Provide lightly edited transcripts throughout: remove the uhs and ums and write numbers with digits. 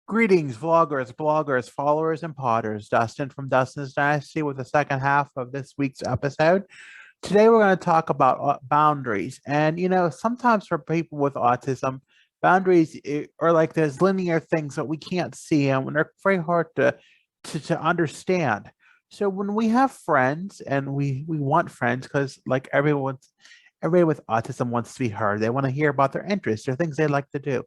Greetings, vloggers, bloggers, followers, and potters. Dustin from Dustin's Dynasty with the second half of this week's episode. Today, we're going to talk about boundaries. And, sometimes for people with autism, boundaries are like those linear things that we can't see and they're very hard to understand. So when we have friends and we want friends because like everybody with autism wants to be heard. They want to hear about their interests or things they like to do.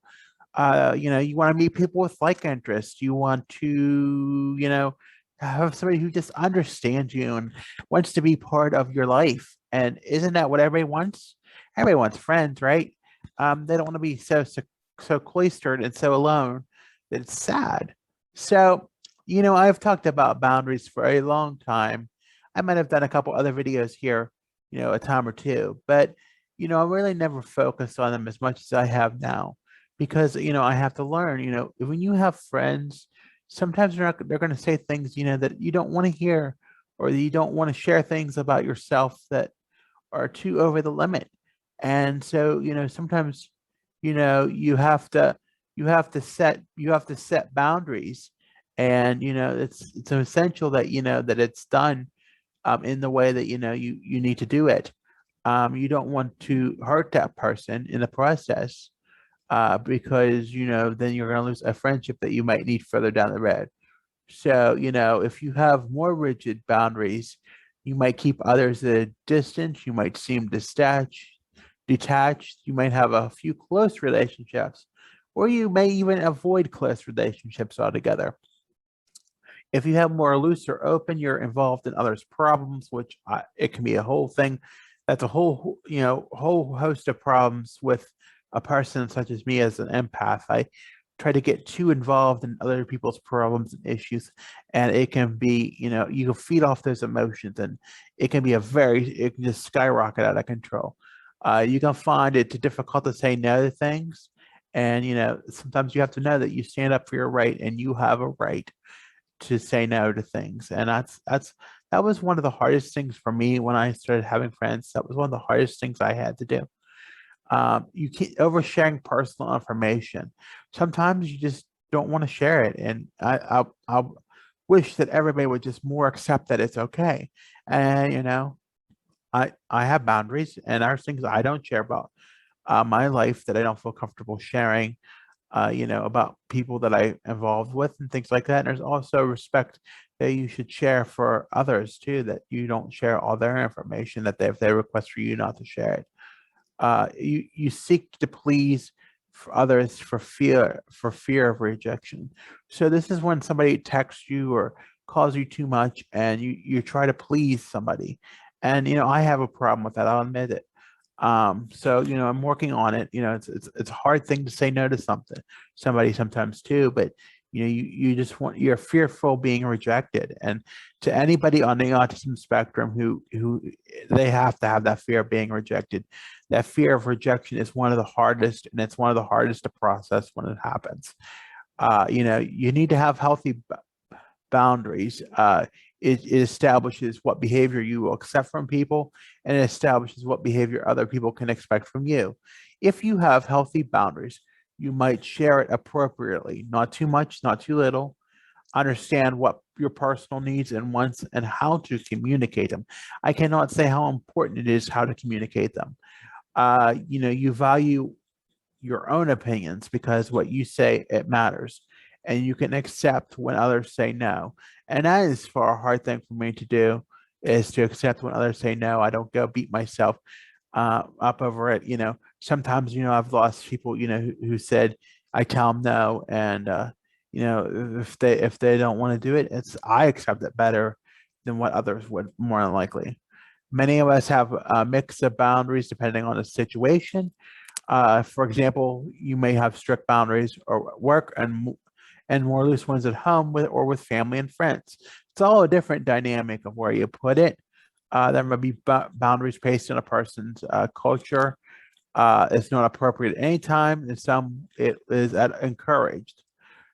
You want to meet people with like interests. You want to, have somebody who just understands you and wants to be part of your life. And isn't that what everybody wants? Everybody wants friends, right? They don't want to be so cloistered and so alone that it's sad. So, I've talked about boundaries for a long time. I might have done a couple other videos here, a time or two, but I really never focused on them as much as I have now because I have to learn. When you have friends, sometimes they're going to say things that you don't want to hear, or that you don't want to share things about yourself that are too over the limit. And so sometimes you have to set boundaries, and it's essential that that it's done in the way that you need to do it. You don't want to hurt that person in the process, because then you're going to lose a friendship that you might need further down the road. So if you have more rigid boundaries, you might keep others at a distance. You might seem detached. You might have a few close relationships, or you may even avoid close relationships altogether. If you have more loose or open, you're involved in others' problems, which it can be a whole thing. That's a whole host of problems with a person such as me as an empath. I try to get too involved in other people's problems and issues, and it can be, you can feed off those emotions, and it can just skyrocket out of control. You can find it difficult to say no to things, and sometimes you have to know that you stand up for your right, and you have a right to say no to things. And that was one of the hardest things for me when I started having friends. That was one of the hardest things I had to do. You keep oversharing personal information. Sometimes you just don't want to share it, and I wish that everybody would just more accept that it's okay. And I have boundaries, and there's things I don't share about my life that I don't feel comfortable sharing. About people that I involved with and things like that. And there's also respect that you should share for others too, that you don't share all their information that if they request for you not to share it. You seek to please for others for fear of rejection. So this is when somebody texts you or calls you too much, and you try to please somebody. And I have a problem with that. I'll admit it. So I'm working on it. It's a hard thing to say no to somebody sometimes too, but you just you're fearful being rejected. And to anybody on the autism spectrum who they have to have that fear of being rejected. That fear of rejection is one of the hardest, and it's one of the hardest to process when it happens. You need to have healthy boundaries. It establishes what behavior you will accept from people, and it establishes what behavior other people can expect from you. If you have healthy boundaries, you might share it appropriately, not too much, not too little. Understand what your personal needs and wants and how to communicate them. I cannot say how important it is how to communicate them. You value your own opinions because what you say, it matters, and you can accept when others say no. And that is for a hard thing for me to do, is to accept when others say no. I don't go beat myself up over it. Sometimes I've lost people who said I tell them no, and if they don't want to do it, I accept it better than what others would, more than likely. Many of us have a mix of boundaries depending on the situation. For example, you may have strict boundaries or work, and more loose ones at home or with family and friends. It's all a different dynamic of where you put it. There may be boundaries based on a person's culture. It's not appropriate at any time, and some it is encouraged.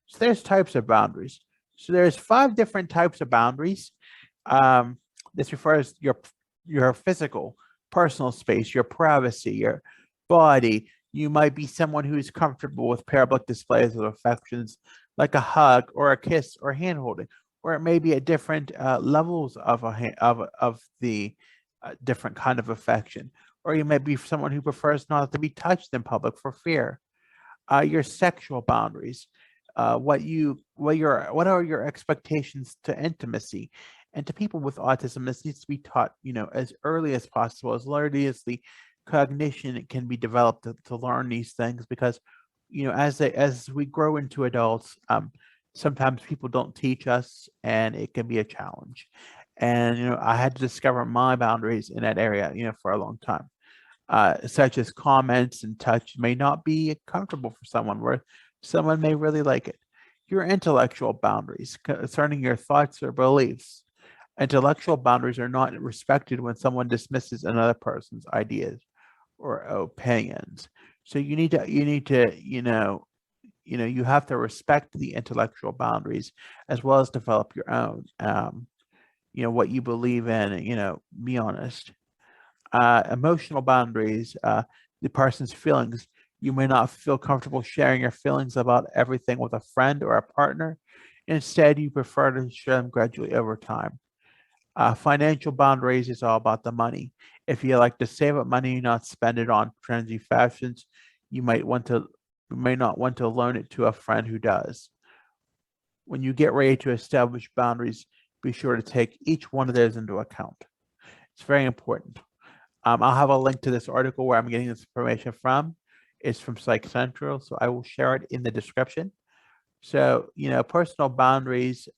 So there's types of boundaries. So there's 5 different types of boundaries. This refers to your physical, personal space, your privacy, your body. You might be someone who is comfortable with public displays of affections like a hug or a kiss or hand holding, or it may be at different levels of of the different kind of affection. Or you may be someone who prefers not to be touched in public for fear. Your sexual boundaries, what are your expectations to intimacy, and to people with autism. This needs to be taught, as early as possible, as early as the cognition can be developed to learn these things, because as we grow into adults, sometimes people don't teach us, and it can be a challenge. And I had to discover my boundaries in that area, for a long time, such as comments and touch may not be comfortable for someone, where someone may really like it. Your intellectual boundaries concerning your thoughts or beliefs. Intellectual boundaries are not respected when someone dismisses another person's ideas or opinions. So you have to respect the intellectual boundaries, as well as develop your own. What you believe in. Be honest. Emotional boundaries, the person's feelings. You may not feel comfortable sharing your feelings about everything with a friend or a partner. Instead, you prefer to share them gradually over time. Financial boundaries is all about the money. If you like to save up money, not spend it on trendy fashions, you might want to you may not want to loan it to a friend who does. When you get ready to establish boundaries, be sure to take each one of those into account. It's very important. I'll have a link to this article where I'm getting this information from. It's from Psych Central, so I will share it in the description. So, personal boundaries,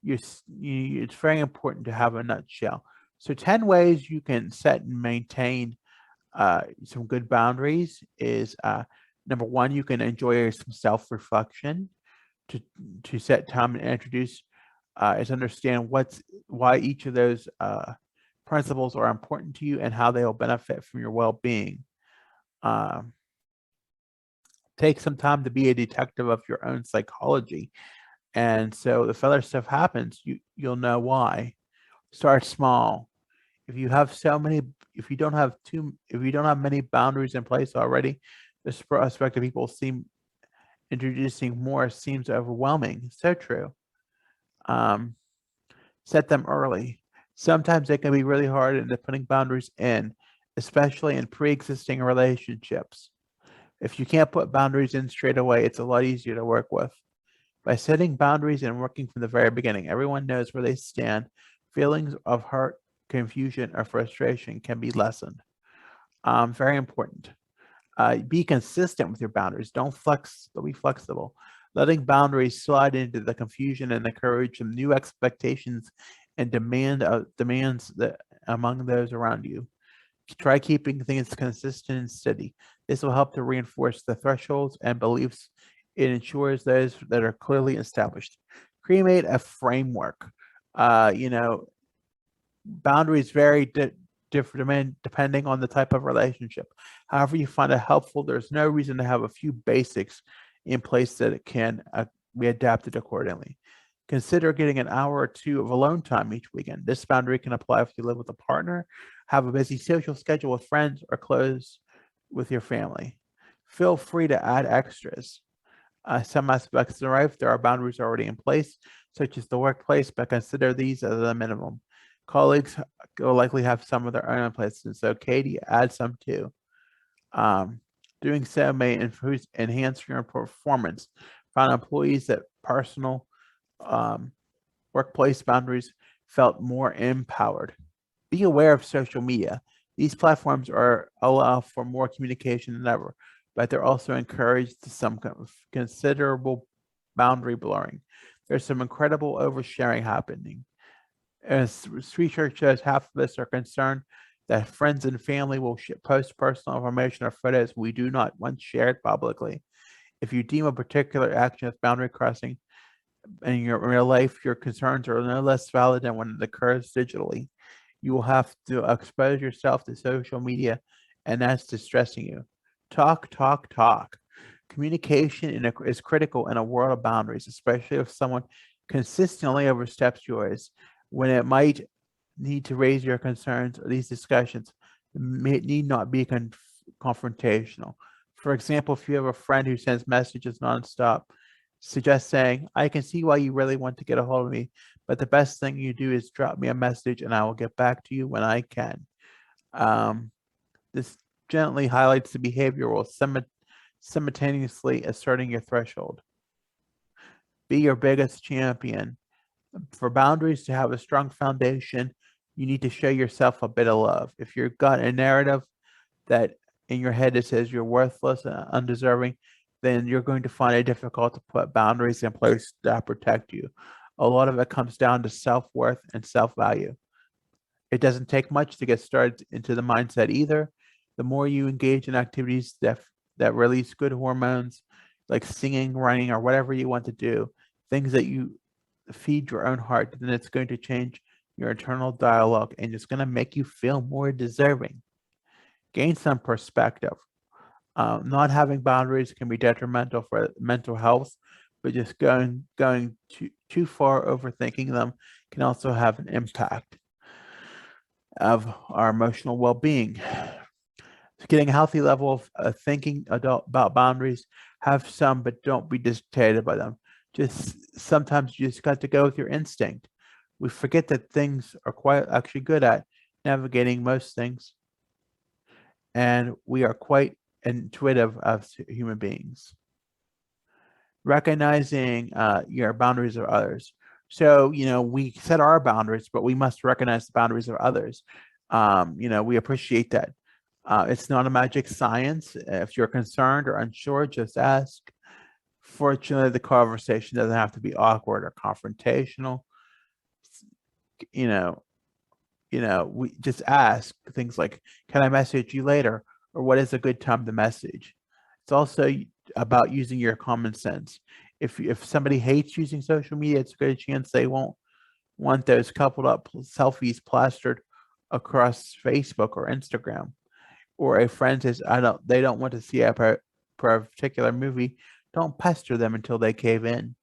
it's very important to have a nutshell. So 10 ways you can set and maintain some good boundaries is, number one, you can enjoy some self-reflection to set time and introduce, is understand why each of those principles are important to you and how they will benefit from your well-being. Um, take some time to be a detective of your own psychology. And so if other stuff happens, you'll know why. Start small. If you have so many, if you don't have many boundaries in place already, the prospect of people introducing more seems overwhelming. So true. Um, set them early. Sometimes it can be really hard into putting boundaries in, especially in pre-existing relationships. If you can't put boundaries in straight away, it's a lot easier to work with. By setting boundaries and working from the very beginning, everyone knows where they stand. Feelings of hurt, confusion, or frustration can be lessened. Very important. Be consistent with your boundaries. Don't be flexible. Letting boundaries slide into the confusion and encourage some new expectations and demands that among those around you. Try keeping things consistent and steady. This will help to reinforce the thresholds and beliefs. It ensures those that are clearly established. Create a framework. Uh, you know, Boundaries vary different depending on the type of relationship. However, you find it helpful, there's no reason to have a few basics in place that it can be adapted accordingly. Consider getting an hour or two of alone time each weekend. This boundary can apply if you live with a partner, have a busy social schedule with friends, or close with your family. Feel free to add extras. Some aspects of life, there are boundaries already in place, such as the workplace, but consider these as a minimum. Colleagues will likely have some of their own in place, and so Katie, add some too. Um, Doing so may enhance your performance. Found employees that personal um, workplace boundaries felt more empowered. Be aware of social media. These platforms allow for more communication than ever, but they're also encouraged to some considerable boundary blurring. There's some incredible oversharing happening. As research shows, half of us are concerned that friends and family will post personal information or photos we do not want shared publicly. If you deem a particular action as boundary crossing in your real life, your concerns are no less valid than when it occurs digitally. You will have to expose yourself to social media, and that's distressing you. Talk, talk, talk. Communication is critical in a world of boundaries, especially if someone consistently oversteps yours. When it might need to raise your concerns, or these discussions need not be confrontational. For example, if you have a friend who sends messages nonstop, Suggest saying, I can see why you really want to get a hold of me, but the best thing you do is drop me a message and I will get back to you when I can. This gently highlights the behavior while simultaneously asserting your threshold. Be your biggest champion. For boundaries to have a strong foundation, you need to show yourself a bit of love. If you've got a narrative that in your head it says you're worthless and undeserving, then you're going to find it difficult to put boundaries in place that protect you. A lot of it comes down to self-worth and self-value. It doesn't take much to get started into the mindset either. The more you engage in activities that release good hormones, like singing, running, or whatever you want to do, things that you feed your own heart, then it's going to change your internal dialogue and it's going to make you feel more deserving. Gain some perspective. Not having boundaries can be detrimental for mental health, but just going too far overthinking them can also have an impact of our emotional well-being. Getting a healthy level of thinking about boundaries. Have some, but don't be dictated by them. Just sometimes you just got to go with your instinct. We forget that things are quite actually good at navigating most things, and we are quite intuitive as human beings. Recognizing your boundaries of others. So, we set our boundaries, but we must recognize the boundaries of others. We appreciate that. It's not a magic science. If you're concerned or unsure, just ask. Fortunately, the conversation doesn't have to be awkward or confrontational. We just ask things like, can I message you later? Or what is a good time to message? It's also about using your common sense. If somebody hates using social media, it's a good chance they won't want those coupled up selfies plastered across Facebook or Instagram. Or a friend says, they don't want to see a particular movie, don't pester them until they cave in.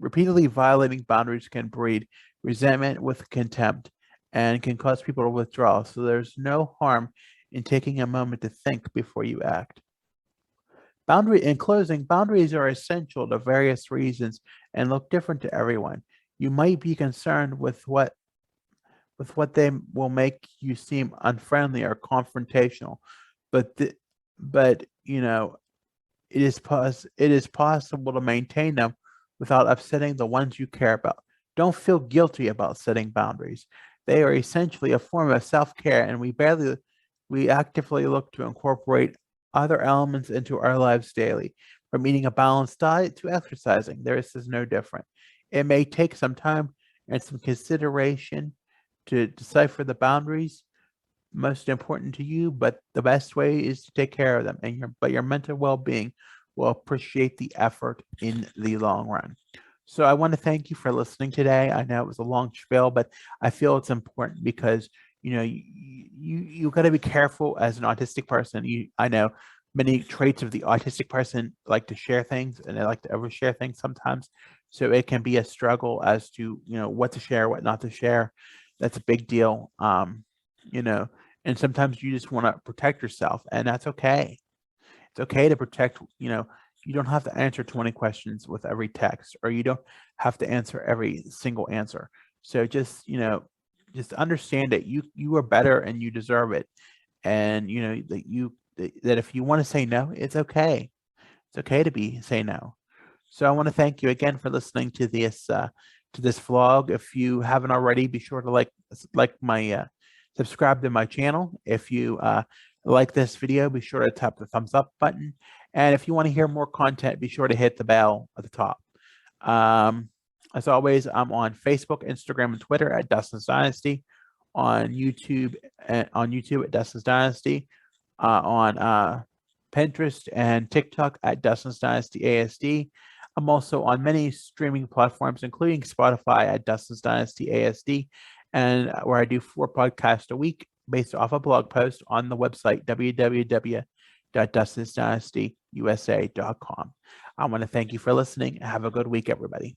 Repeatedly violating boundaries can breed resentment with contempt and can cause people to withdraw. So there's no harm in taking a moment to think before you act. In closing, boundaries are essential to various reasons and look different to everyone. You might be concerned with what they will make you seem unfriendly or confrontational, but it is possible to maintain them without upsetting the ones you care about. Don't feel guilty about setting boundaries. They are essentially a form of self-care, and we actively look to incorporate other elements into our lives daily, from eating a balanced diet to exercising. This is no different. It may take some time and some consideration to decipher the boundaries most important to you, but the best way is to take care of them, and your mental well-being will appreciate the effort in the long run. So I want to thank you for listening today. I know it was a long spiel, but I feel it's important because you got to be careful as an autistic person. I know many traits of the autistic person like to share things, and they like to overshare things sometimes. So it can be a struggle as to what to share, what not to share. That's a big deal. And sometimes you just want to protect yourself, and that's okay. It's okay to protect. You don't have to answer 20 questions with every text, or you don't have to answer every single answer. So just understand that you are better and you deserve it, and that if you want to say no, it's okay. It's okay to say no. So I want to thank you again for listening to this vlog. If you haven't already, be sure to like my subscribe to my channel. If you like this video, be sure to tap the thumbs up button. And if you want to hear more content, be sure to hit the bell at the top. As always, I'm on Facebook, Instagram, and Twitter at Dustin's Dynasty. On YouTube at Dustin's Dynasty. On Pinterest and TikTok at Dustin's Dynasty ASD. I'm also on many streaming platforms, including Spotify at Dustin's Dynasty ASD, and where I do 4 podcasts a week based off a blog post on the website www.dustinsdynastyusa.com. I want to thank you for listening. Have a good week, everybody.